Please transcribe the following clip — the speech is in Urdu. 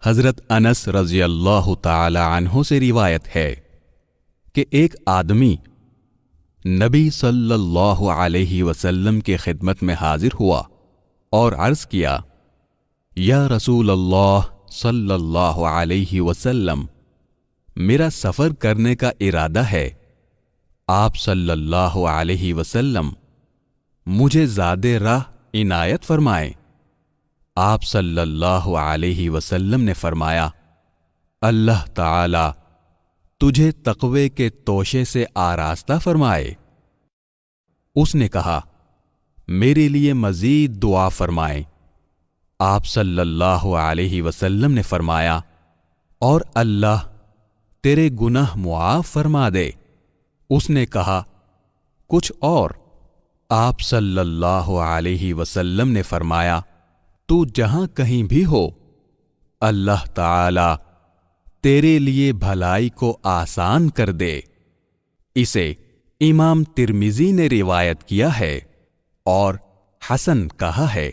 حضرت انس رضی اللہ تعالی عنہ سے روایت ہے کہ ایک آدمی نبی صلی اللہ علیہ وسلم کی خدمت میں حاضر ہوا اور عرض کیا، یا رسول اللہ صلی اللہ علیہ وسلم، میرا سفر کرنے کا ارادہ ہے، آپ صلی اللہ علیہ وسلم مجھے زادِ راہ عنایت فرمائیں۔ آپ صلی اللہ علیہ وسلم نے فرمایا، اللہ تعالی تجھے تقوی کے توشے سے آراستہ فرمائے۔ اس نے کہا، میرے لیے مزید دعا فرمائیں۔ آپ صلی اللہ علیہ وسلم نے فرمایا، اور اللہ تیرے گناہ معاف فرما دے۔ اس نے کہا، کچھ اور؟ آپ صلی اللہ علیہ وسلم نے فرمایا، تو جہاں کہیں بھی ہو، اللہ تعالی تیرے لیے بھلائی کو آسان کر دے۔ اسے امام ترمذی نے روایت کیا ہے اور حسن کہا ہے۔